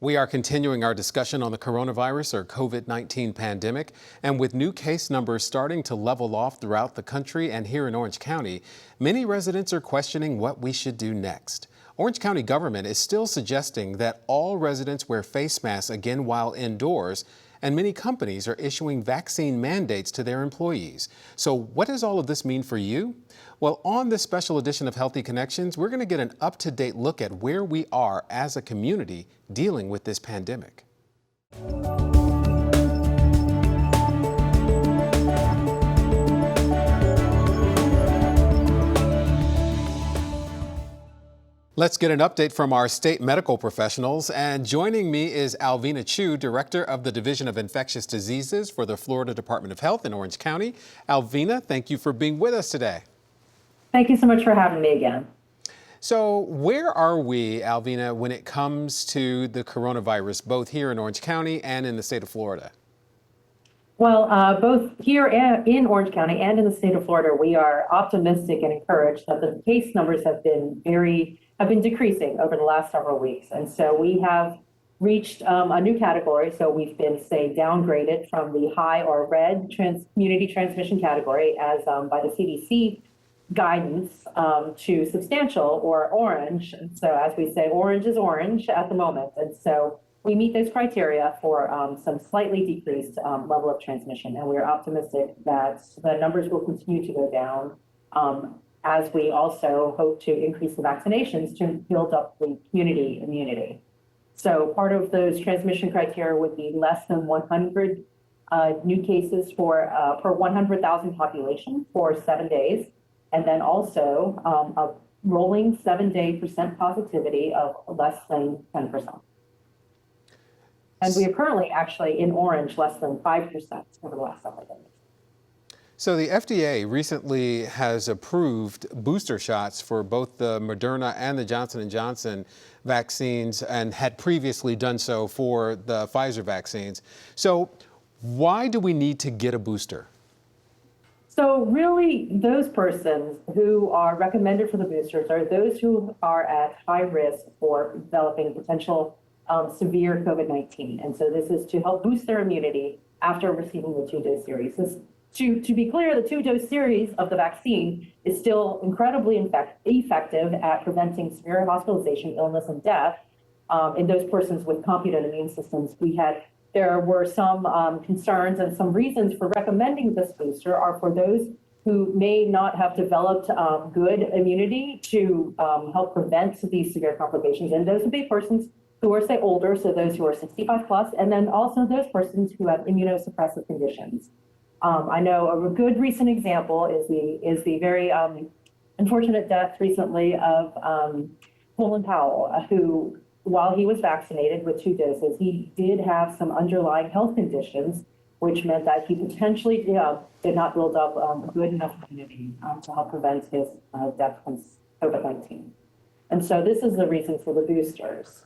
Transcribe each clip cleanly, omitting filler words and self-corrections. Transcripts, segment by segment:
We are continuing our discussion on the coronavirus or COVID-19 pandemic, and with new case numbers starting to level off throughout the country and here in Orange County, many residents are questioning what we should do next. Orange County government is still suggesting that all residents wear face masks again while indoors, and many companies are issuing vaccine mandates to their employees. So what does all of this mean for you? Well, on this special edition of Healthy Connections, we're going to get an up-to-date look at where we are as a community dealing with this pandemic. Let's get an update from our state medical professionals. And joining me is Alvina, Director of the Division of Infectious Diseases for the Florida Department of Health in Orange County. Alvina, thank you for being with us today. Thank you so much for having me again. So where are we, Alvina, when it comes to the coronavirus, both here in Orange County and in the state of Florida? Well, both here in Orange County and in the state of Florida, we are optimistic and encouraged that the case numbers have been decreasing over the last several weeks. And so we have reached a new category. So we've been, downgraded from the high or red community transmission category as by the CDC guidance to substantial or orange. And so as we say, orange is orange at the moment. And so we meet those criteria for some slightly decreased level of transmission. And we are optimistic that the numbers will continue to go down as we also hope to increase the vaccinations to build up the community immunity. So part of those transmission criteria would be less than 100 new cases per 100,000 population for 7 days. And then also a rolling 7-day percent positivity of less than 10%. And we are currently actually in orange less than 5% over the last several days. So the FDA recently has approved booster shots for both the Moderna and the Johnson & Johnson vaccines and had previously done so for the Pfizer vaccines. So why do we need to get a booster? So really, those persons who are recommended for the boosters are those who are at high risk for developing potential severe COVID-19. And so this is to help boost their immunity after receiving the 2-dose series. To be clear, the 2-dose series of the vaccine is still incredibly effective at preventing severe hospitalization, illness, and death in those persons with competent immune systems. There were some concerns, and some reasons for recommending this booster are for those who may not have developed good immunity to help prevent these severe complications. And those would be persons who are, older, so those who are 65 plus, and then also those persons who have immunosuppressive conditions. I know a good recent example is the very unfortunate death recently of Colin Powell, who, while he was vaccinated with 2 doses, he did have some underlying health conditions, which meant that he potentially did not build up good enough immunity to help prevent his death from COVID-19. And so this is the reason for the boosters.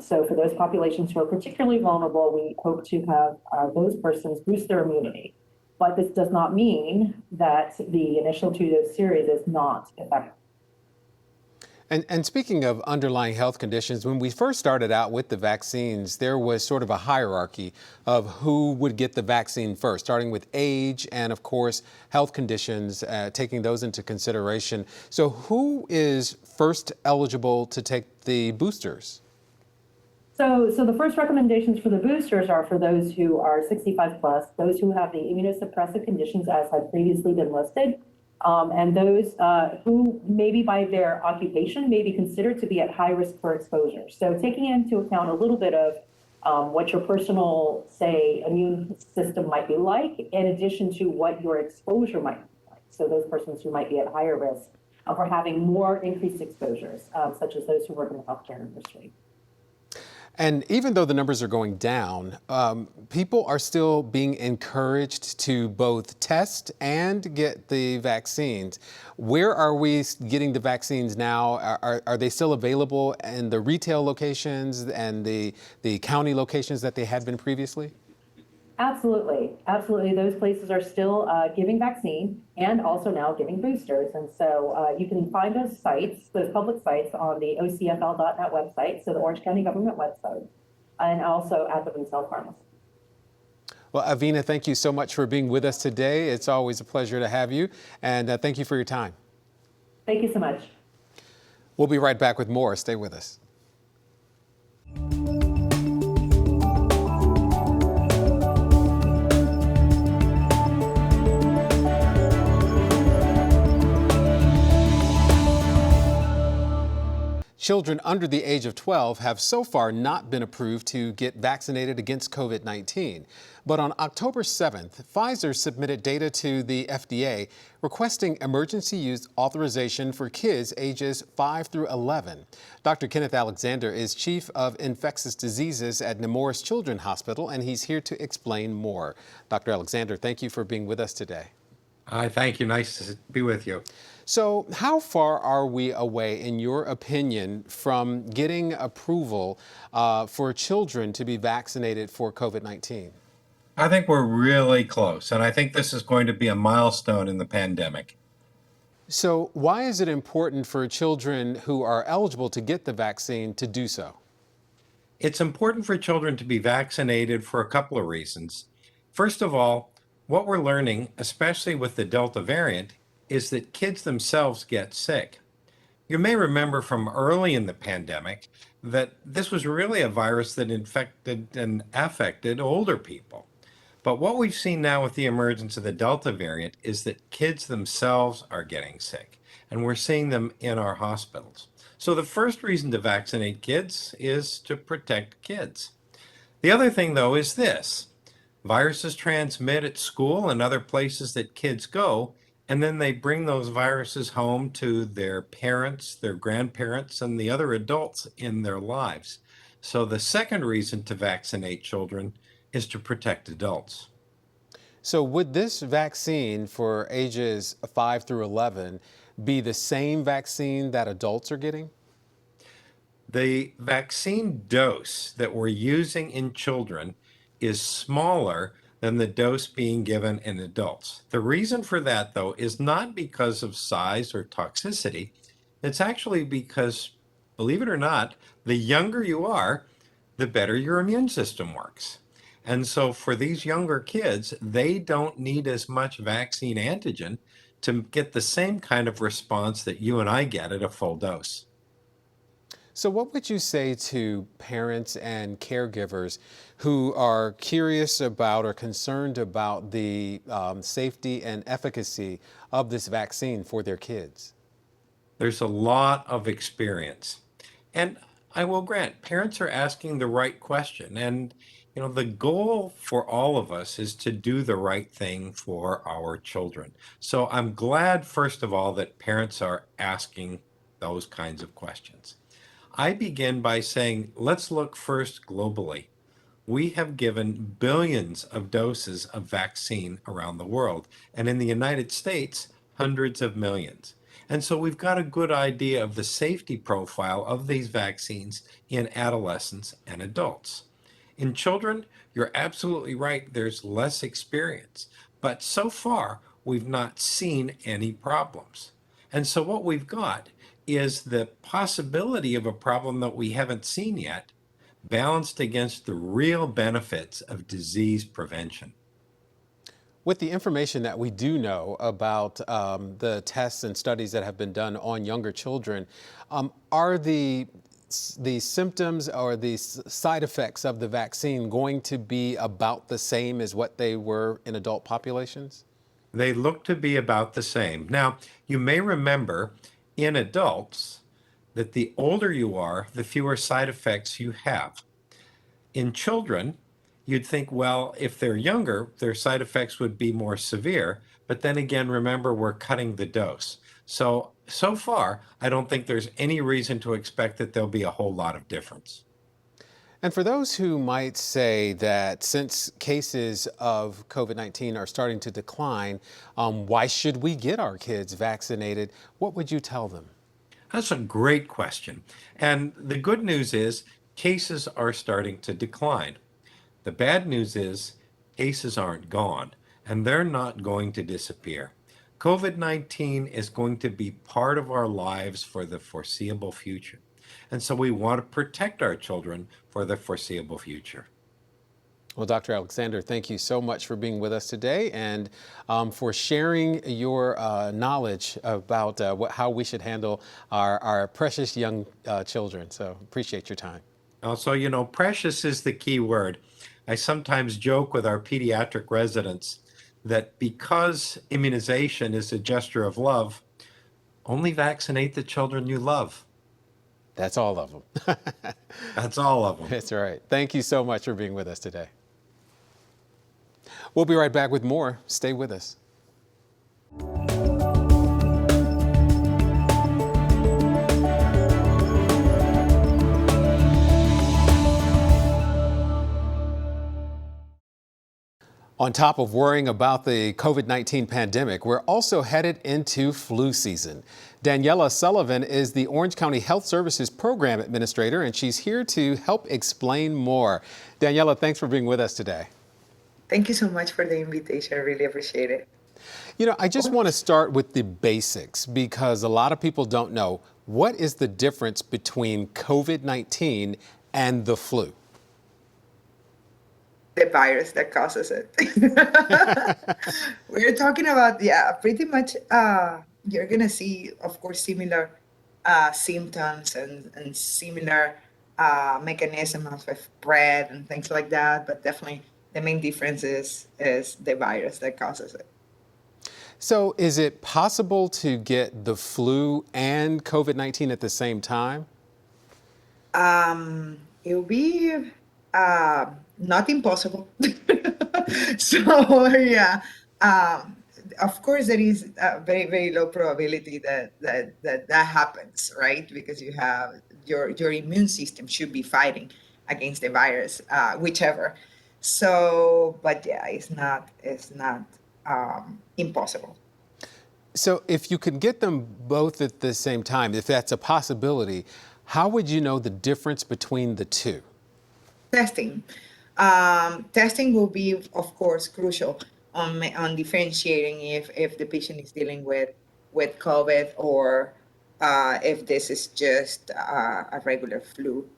So for those populations who are particularly vulnerable, we hope to have those persons boost their immunity. But this does not mean that the initial 2-dose series is not effective. And speaking of underlying health conditions, when we first started out with the vaccines, there was sort of a hierarchy of who would get the vaccine first, starting with age and, of course, health conditions, taking those into consideration. So who is first eligible to take the boosters? So the first recommendations for the boosters are for those who are 65 plus, those who have the immunosuppressive conditions as had previously been listed, and those who maybe by their occupation may be considered to be at high risk for exposure. So taking into account a little bit of what your personal, immune system might be like, in addition to what your exposure might be like. So those persons who might be at higher risk for having more increased exposures, such as those who work in the healthcare industry. And even though the numbers are going down, people are still being encouraged to both test and get the vaccines. Where are we getting the vaccines now? Are they still available in the retail locations and the county locations that they had been previously? Absolutely. Absolutely. Those places are still giving vaccine and also now giving boosters. And so you can find those sites, those public sites on the ocfl.net website, so the Orange County government website. and also at the retail pharmacy. Well, Alvina, thank you so much for being with us today. It's always a pleasure to have you, and thank you for your time. Thank you so much. We'll be right back with more. Stay with us. Children under the age of 12 have so far not been approved to get vaccinated against COVID-19. But on October 7th, Pfizer submitted data to the FDA requesting emergency use authorization for kids ages 5 through 11. Dr. Kenneth Alexander is chief of infectious diseases at Nemours Children's Hospital, and he's here to explain more. Dr. Alexander, thank you for being with us today. Hi, thank you. Nice to be with you. So how far are we away, in your opinion, from getting approval for children to be vaccinated for COVID-19? I think we're really close, and I think this is going to be a milestone in the pandemic. So why is it important for children who are eligible to get the vaccine to do so? It's important for children to be vaccinated for a couple of reasons. First of all, what we're learning, especially with the Delta variant, is that kids themselves get sick. You may remember from early in the pandemic that this was really a virus that infected and affected older people. But what we've seen now with the emergence of the Delta variant is that kids themselves are getting sick, and we're seeing them in our hospitals. So the first reason to vaccinate kids is to protect kids. The other thing, though, is this. Viruses transmit at school and other places that kids go, and then they bring those viruses home to their parents, their grandparents, and the other adults in their lives. So the second reason to vaccinate children is to protect adults. So would this vaccine for ages 5 through 11 be the same vaccine that adults are getting? The vaccine dose that we're using in children is smaller than the dose being given in adults. The reason for that, though, is not because of size or toxicity. It's actually because, believe it or not, the younger you are, the better your immune system works. And so for these younger kids, they don't need as much vaccine antigen to get the same kind of response that you and I get at a full dose. So what would you say to parents and caregivers who are curious about or concerned about the safety and efficacy of this vaccine for their kids? There's a lot of experience. And I will grant, parents are asking the right question. And, the goal for all of us is to do the right thing for our children. So I'm glad, first of all, that parents are asking those kinds of questions. I begin by saying, let's look first globally. We have given billions of doses of vaccine around the world, and in the United States, hundreds of millions. And so we've got a good idea of the safety profile of these vaccines in adolescents and adults. In children, you're absolutely right, there's less experience, but so far, we've not seen any problems. And so what we've got is the possibility of a problem that we haven't seen yet, balanced against the real benefits of disease prevention. With the information that we do know about the tests and studies that have been done on younger children, are the symptoms or the side effects of the vaccine going to be about the same as what they were in adult populations? They look to be about the same. Now, you may remember in adults that the older you are, the fewer side effects you have. In children, you'd think, well, if they're younger, their side effects would be more severe. But then again, remember, we're cutting the dose. So far, I don't think there's any reason to expect that there'll be a whole lot of difference. And for those who might say that since cases of COVID-19 are starting to decline, why should we get our kids vaccinated? What would you tell them? That's a great question. And the good news is cases are starting to decline. The bad news is cases aren't gone, and they're not going to disappear. COVID-19 is going to be part of our lives for the foreseeable future. And so we want to protect our children for the foreseeable future. Well, Dr. Alexander, thank you so much for being with us today and for sharing your knowledge about how we should handle our precious young children. So appreciate your time. Also, precious is the key word. I sometimes joke with our pediatric residents that because immunization is a gesture of love, only vaccinate the children you love. That's all of them. That's all of them. That's right. Thank you so much for being with us today. We'll be right back with more. Stay with us. On top of worrying about the COVID-19 pandemic, we're also headed into flu season. Daniella Sullivan is the Orange County Health Services Program Administrator, and she's here to help explain more. Daniella, thanks for being with us today. Thank you so much for the invitation. I really appreciate it. I just want to start with the basics because a lot of people don't know what is the difference between COVID-19 and the flu. The virus that causes it. We're talking about, pretty much, you're going to see, of course, similar symptoms and similar mechanisms of spread and things like that. But definitely the main difference is the virus that causes it. So is it possible to get the flu and COVID-19 at the same time? It'll be not impossible. So yeah, of course there is a very, very low probability that happens, right? Because you have your immune system should be fighting against the virus, whichever. So, but yeah, it's not impossible. So if you could get them both at the same time, if that's a possibility, how would you know the difference between the two? Testing. Testing will be, of course, crucial on differentiating if the patient is dealing with COVID or if this is just a regular flu.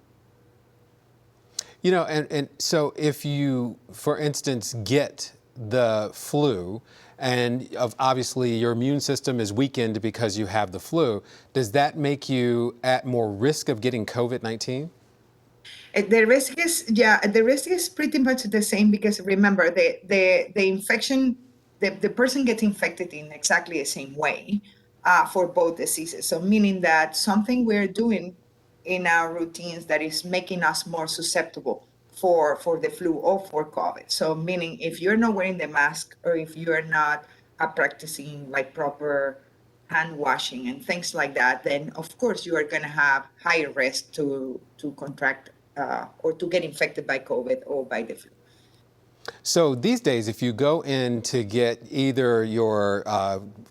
And so if you, for instance, get the flu and obviously your immune system is weakened because you have the flu, does that make you at more risk of getting COVID-19? The risk is pretty much the same because remember the infection, the person gets infected in exactly the same way for both diseases. So meaning that something we're doing in our routines that is making us more susceptible for the flu or for COVID. So meaning if you're not wearing the mask or if you're not practicing like proper hand washing and things like that, then of course you are going to have higher risk to contract or to get infected by COVID or by the flu. So these days, if you go in to get either your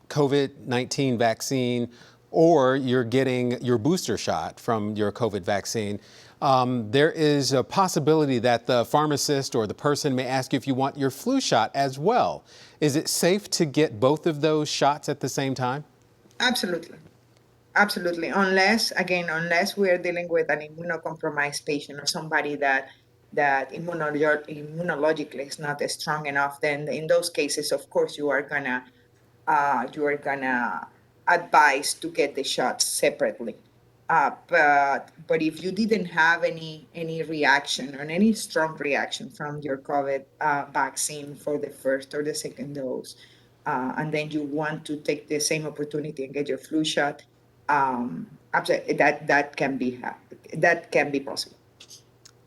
COVID-19 vaccine or you're getting your booster shot from your COVID vaccine, there is a possibility that the pharmacist or the person may ask you if you want your flu shot as well. Is it safe to get both of those shots at the same time? Absolutely. Absolutely. Unless we're dealing with an immunocompromised patient or somebody that immunologically is not strong enough, then in those cases, of course, you are gonna advise to get the shots separately. But if you didn't have any reaction or any strong reaction from your COVID vaccine for the first or the second dose, and then you want to take the same opportunity and get your flu shot, absolutely, that can be possible.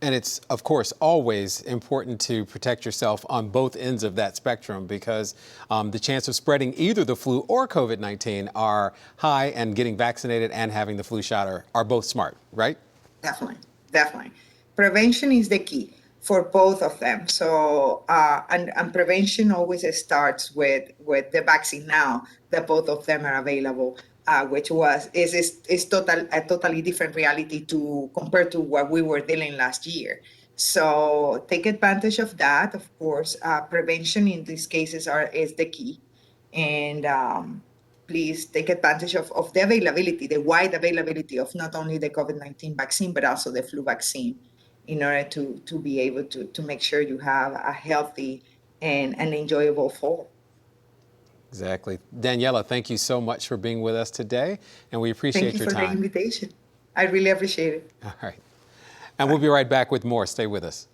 And it's, of course, always important to protect yourself on both ends of that spectrum because the chance of spreading either the flu or COVID-19 are high, and getting vaccinated and having the flu shot are both smart, right? Definitely. Prevention is the key for both of them. So, and prevention always starts with the vaccine now that both of them are available. Which is a totally different reality compared to what we were dealing last year. So take advantage of that. Of course, prevention in these cases is the key, and please take advantage of the availability, the wide availability of not only the COVID-19 vaccine, but also the flu vaccine, in order to be able to make sure you have a healthy and an enjoyable fall. Exactly. Daniella, thank you so much for being with us today, and we Thank appreciate you your for the time. invitation. I really appreciate it. All right. And we'll be right back with more. Stay with us.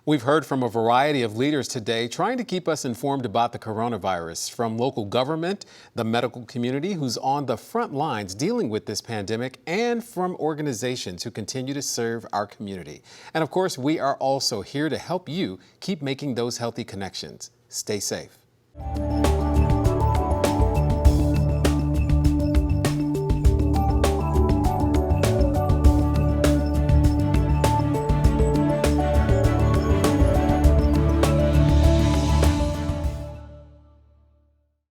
We've heard from a variety of leaders today trying to keep us informed about the coronavirus, from local government, the medical community who's on the front lines dealing with this pandemic, and from organizations who continue to serve our community. And of course, we are also here to help you keep making those healthy connections. Stay safe.